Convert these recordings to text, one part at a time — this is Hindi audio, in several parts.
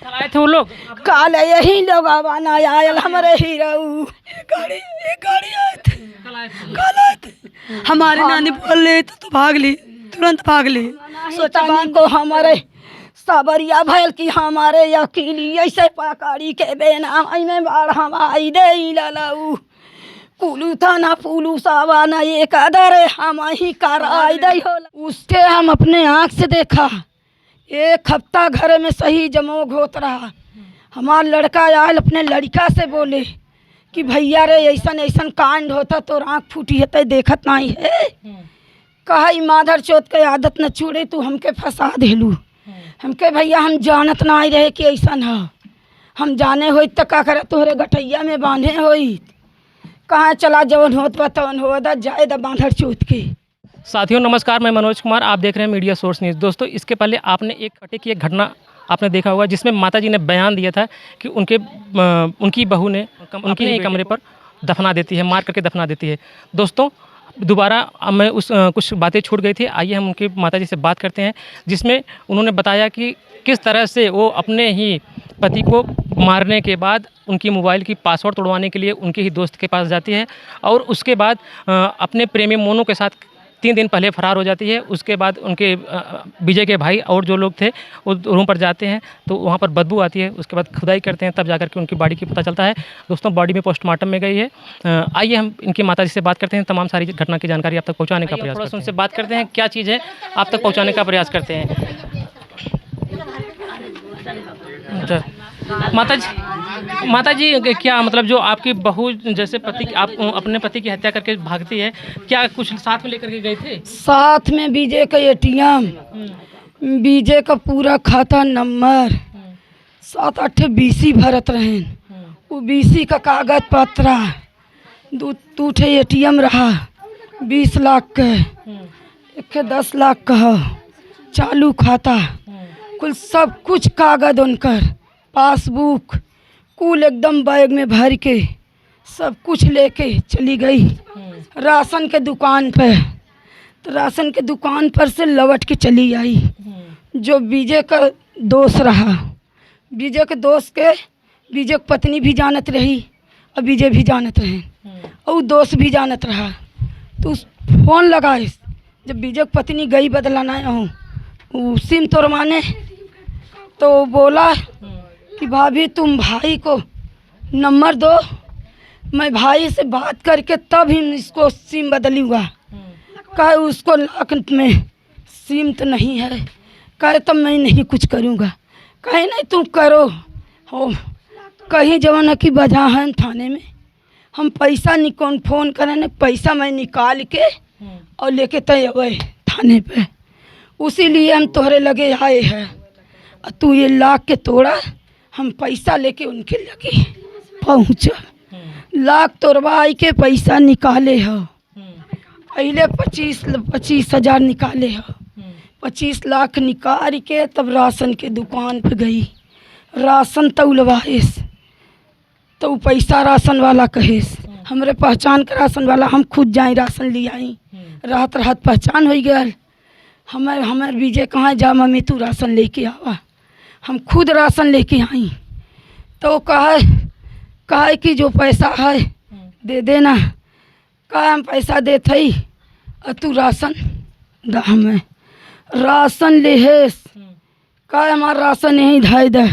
कल आए थे वो लोग? काल यही लोग आवाना आयल हमारे हीरो गाड़ी आए थे। कल आए थे हमारे नानी बोल रहे तो भाग ली, तुरंत भाग ली। सोचा को हमारे साबरिया भैल की हमारे यकीली ऐसे पकड़ी के बेना में बाढ़ हम आई दे ललऊ कुलू था ना पुलू सावा ना ये कदर हम ही कर आई दे हो। उसके हम अपने आँख से देखा, एक हफ्ता घर में सही जमोग होत रहा। हमारा लड़का आयल अपने लड़का से बोले कि भैया रे ऐसन ऐसन कांड होता तो आँख फूटी है देखत नहीं है। कहा माधर चौथ के आदत न छूड़े तू हमके फंसा देलू। हमके भैया हम जानत ना रहे कि ऐसन है, हम जाने हो तो का करे तोहरे गठैया में बांधे होई। कहाँ चला जवन होत बतवन हो जाए द माधर चौथ के। साथियों नमस्कार, मैं मनोज कुमार, आप देख रहे हैं मीडिया सोर्स न्यूज़। दोस्तों इसके पहले आपने एक कटे की एक घटना आपने देखा होगा जिसमें माताजी ने बयान दिया था कि उनकी बहू ने उनके ही कमरे पर दफना देती है, मार करके दफना देती है। दोस्तों दोबारा मैं कुछ बातें छूट गई थी, आइए हम उनकी माताजी से बात करते हैं, जिसमें उन्होंने बताया कि किस तरह से वो अपने ही पति को मारने के बाद उनकी मोबाइल की पासवर्ड तोड़वाने के लिए उनके ही दोस्त के पास जाती है और उसके बाद अपने प्रेमी मोनू के साथ 3 दिन पहले फरार हो जाती है। उसके बाद उनके विजय के भाई और जो लोग थे वो रूम पर जाते हैं तो वहाँ पर बदबू आती है। उसके बाद खुदाई करते हैं, तब जाकर के उनकी बॉडी की पता चलता है। दोस्तों बॉडी में पोस्टमार्टम में गई है। आइए हम इनकी माताजी से बात करते हैं, तमाम सारी घटना की जानकारी आप तक पहुँचाने का प्रयास करते हैं। उनसे बात करते हैं क्या चीज़ है आप तक पहुँचाने का प्रयास करते हैं। माता जी क्या मतलब जो आपकी बहू जैसे आप अपने पति की हत्या करके भागती है, क्या कुछ साथ में लेकर के गए थे? साथ में विजय का एटीएम, विजय का पूरा खाता नंबर 7-8 बीसी भरत रहें। वो बीसी का कागज पत्र 2 एटीएम रहा 20 लाख का, एक 10 लाख का चालू खाता, कुल सब कुछ कागज उनकर पासबुक कुल एकदम बैग में भर के सब कुछ लेके चली गई राशन के दुकान पे। तो राशन के दुकान पर से लौट के चली आई। जो विजय का दोस्त रहा, विजय के दोस्त के विजय की पत्नी भी जानत रही और विजय भी जानत रहे और दोस्त भी जानत रहा। तो फ़ोन लगाए जब विजय की पत्नी गई बदलाना हूँ सिम तोड़वाने, तो बोला कि भाभी तुम भाई को नंबर दो, मैं भाई से बात करके तब ही इसको सिम बदलूँगा। कहे उसको लाख में सिम तो नहीं है, कहे तब मैं नहीं कुछ करूँगा। कहे नहीं तुम करो हो, कहीं जवान की वजह है थाने में हम पैसा निकल फ़ोन करें पैसा मैं निकाल के और लेके तय अवे थाने पे, उसी लिए हम तोहरे लगे आए हैं। और तू ये लाख के तोड़ा, हम पैसा लेके उनके लगे पहुँचा। लाख तोड़वाई के पैसा निकाले हो, पहले 25,000 निकाले हो, 25 लाख निकाल के तब राशन के दुकान पे गई। राशन तौलवाएस तो पैसा राशन वाला कहेस हमरे पहचान का राशन वाला, हम खुद जाए राशन ले आई। रात पहचान हो गया। हमारे विजय कहाँ जा मम्मी तू राशन लेके आवा, हम खुद राशन लेके आई। तो कहा कि जो पैसा है दे देना, कहा हम पैसा देते ही और तू राशन दा हमें राशन ले हेस, कहा हमारा राशन यहीं धाई दे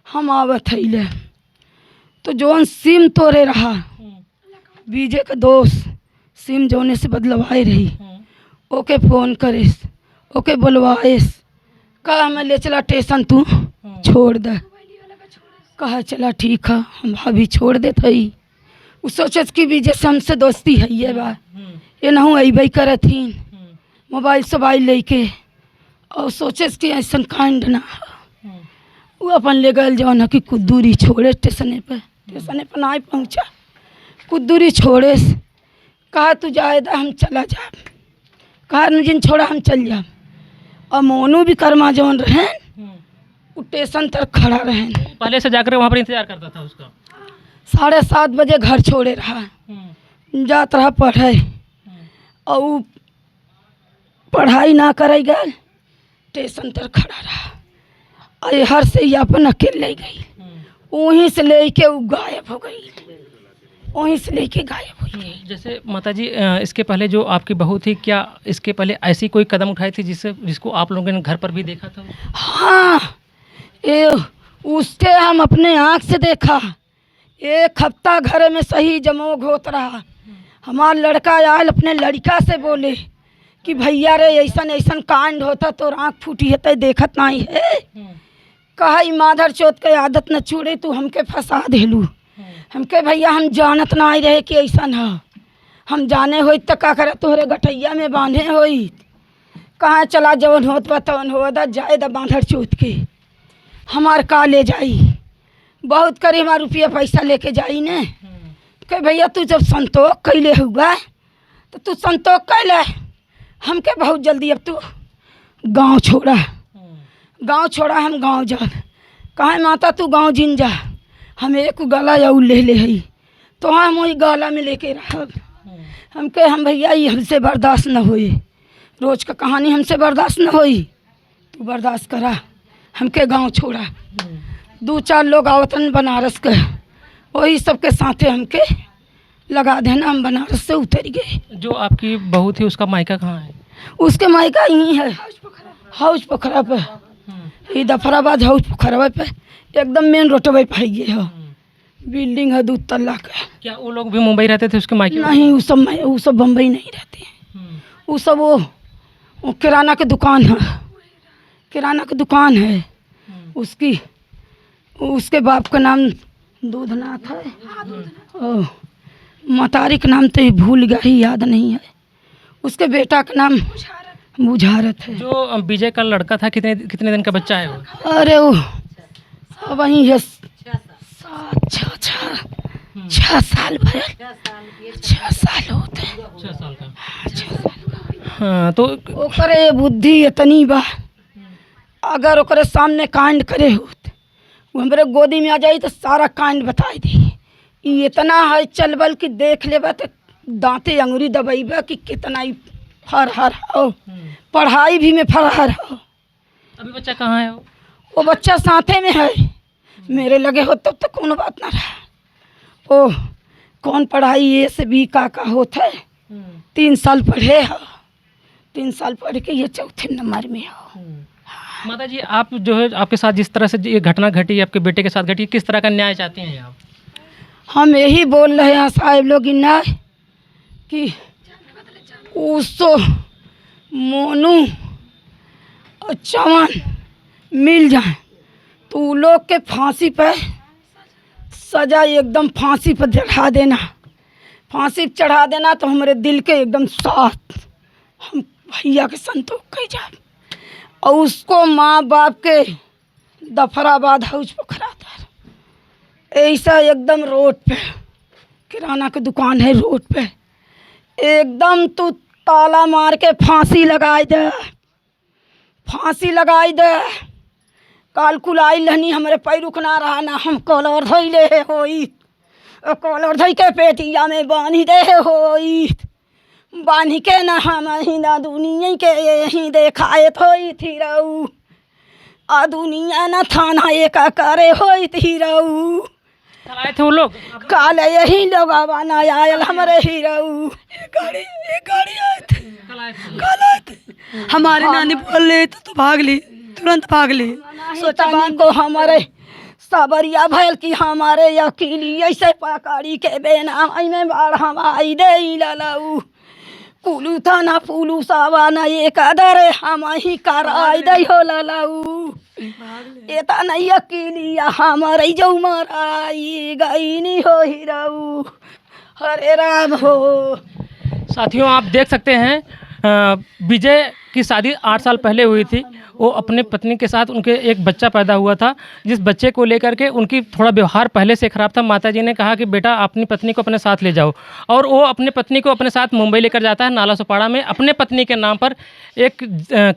हम आवत है ले। तो जौन सिम तोड़े रहा विजय का दोस्त सिम जोने से बदलवाए रही, ओके फ़ोन करेस, ओके बुलवाएस, कहा हमें ले चला स्टेशन तू छोड़ दे। कहा चला ठीक है हम भाभी छोड़ देते ही। वो सोचे कि विजय से हमसे दोस्ती है ये बा ये ना अबे करे थी मोबाइल सोबाइल लेके, और सोचे कि ऐसा कांड ना वो अपन ले गए जौन कि कुछ दूरी छोड़े स्टेशन पे ना पहुँचा, कुछ दूरी छोड़े। कहा तू जाए हम चला जा, कहा जिन छोड़ा हम चल जा। और मोनू भी कर्मा जौन रहे स्टेशन तक खड़ा रहे, पहले से जाकर वहाँ पर इंतजार करता था उसका। 7:30 बजे घर छोड़े रहा, जात रहा पढ़े और पढ़ाई ना करे गए स्टेशन तक खड़ा रहा। हर से ही अपन अकेले गई, वहीं से लेके वो गायब हो गई, वहीं से लेके गायब हो गई। जैसे माताजी इसके पहले जो आपकी बहू थी, क्या इसके पहले ऐसी कोई कदम उठाई थी जिसको आप लोगों ने घर पर भी देखा था? हाँ, ये उसके हम अपने आँख से देखा। एक हफ्ता घर में सही जमोग होत रहा। हमार लड़का आयल अपने लड़का से बोले कि भैया रे ऐसन ऐसन कांड होता तो आँख फूटी है देखत नहीं है। कहा माधर चौथ के आदत न छोड़े, तू हमके फंसा देलू। हमके भैया हम जानत नहीं रहे कि ऐसन है। हम जाने होई तो का करे, तोहरे गठैया में बांधे होई। कहाँ चला जवन होत बा तवन हो दा, जाए दा बांधर चौथ के हमार का ले जाई। बहुत करी हमार रुपया पैसा लेके जाई ने। कहे भैया तू जब संतोष कैले हुआ तो तू संतोष कैले, हमके बहुत जल्दी अब तू गांव छोड़ा, गांव छोड़ा, हम गांव जा। कहा माता तू गांव जिन जा, हम एक गला या ले ले हई तो हम वही गला में लेके रहब। हमके हम भैया ये हमसे बर्दाश्त न होई, रोज का कहानी हमसे बर्दाश्त न होई, तू बर्दाश्त करा। हमके गांव छोड़ा। 2-4 लोग आवतन बनारस के, वही सबके साथे हमके लगा देना। हम बनारस से उतर गए। जो आपकी बहू थी उसका मायका कहाँ है? उसके मायका यहीं है, हाउस पोखरा पे, ये दफराबाद हाउस पोखरा पे, एकदम मेन रोडवे पे है। बिल्डिंग है 2 तल्ला का। क्या वो लोग भी मुंबई रहते थे उसके मायके? नहीं, वो सब बम्बई नहीं रहते हैं। वो सब वो किराना की दुकान है, किराना की दुकान है उसकी। उसके बाप का नाम दूधनाथ है, मतारी का नाम तो भूल गया ही, याद नहीं है। उसके बेटा का नाम बुझारत है। जो विजय का लड़का था, कितने दिन का बच्चा है वो? अरे वो वही है 6 साल भर, 6 साल होते हैं। 6 साल का। 6 साल। हाँ, तो ओकरे बुद्धि इतनी बा, अगर ओकरे सामने कांड करे होत वो हमरे गोदी में आ जाई तो सारा कांड बता दी। ये इतना है चलबल कि देख लेबा तो दांते अंगुरी दबाइबा कि कितना ही फरहर हो। पढ़ाई भी में फरहर हो। अभी बच्चा कहाँ है वो बच्चा साथे में है, मेरे लगे हो तब तक कोनो बात ना रहा। ओ कौन पढ़ाई ए से बी का होता है। 3 साल पढ़े हो, 3 साल पढ़ के ये 4थे नंबर में हो। माता जी, आप जो है आपके साथ जिस तरह से ये घटना घटी, आपके बेटे के साथ घटी, किस तरह का न्याय चाहती हैं आप? हम यही बोल रहे हैं साहब लोग न्याय कि उसको मोनू और चमन मिल जाए तो वो लोग के फांसी पे सजा एकदम फांसी पर चढ़ा देना, फांसी पर चढ़ा देना तो हमारे दिल के एकदम साथ हम भैया के संतोष कह जाए। और उसको माँ बाप के दफराबाद हाउस पोखरा था, ऐसा एकदम रोड पे किराना की दुकान है, रोड पे एकदम तू ताला मार के फांसी लगाई दे, फांसी लगाई दे। काल कुलाई लहनी हमारे पैर रुकना रहा ना, हम कॉलर धैले होई, कॉलर धै के पेटिया में बांधी दे होई, बांधी के ना हम ही ना दुनिया के यही देखाए थोई थी रहू, आ दुनिया ना थाना एक करे होई थी रहू। आए थे वो लोग? काल यही लोग आवाना आयल हमारे ही रहू। एक गाड़ी आए थे, कल आए थे। हमारे नानी बोल रहे तो भाग ली, तुरंत भाग ली। सोचा को हमारे सबरिया भैल की हमारे अकेली ऐसे पकड़ी के बेना में बाढ़ हम आई दे ललऊ, पुलू था ना पुलू सावा ना एक अदर हम ही कराई दे हो ललऊ। एता नहीं अकेली हमारे जो मराई गई नहीं हो ही रहू। हरे राम हो। साथियों, आप देख सकते हैं विजय की शादी 8 साल पहले हुई थी। वो अपने पत्नी के साथ, उनके एक बच्चा पैदा हुआ था, जिस बच्चे को लेकर के उनकी थोड़ा व्यवहार पहले से ख़राब था। माताजी ने कहा कि बेटा अपनी पत्नी को अपने साथ ले जाओ, और वो अपनी पत्नी को अपने साथ मुंबई लेकर जाता है। नाला सोपाड़ा में अपने पत्नी के नाम पर एक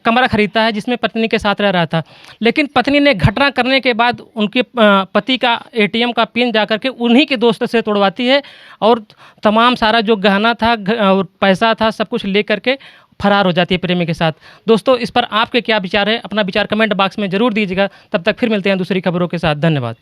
कमरा खरीदता है जिसमें पत्नी के साथ रह रहा था। लेकिन पत्नी ने घटना करने के बाद उनके पति का ATM का पिन जा करके उन्हीं के दोस्त से तोड़वाती है, और तमाम सारा जो गहना था और पैसा था सब कुछ ले करके फरार हो जाती है प्रेमी के साथ। दोस्तों इस पर आपके क्या विचार है, अपना विचार कमेंट बॉक्स में ज़रूर दीजिएगा। तब तक फिर मिलते हैं दूसरी खबरों के साथ। धन्यवाद।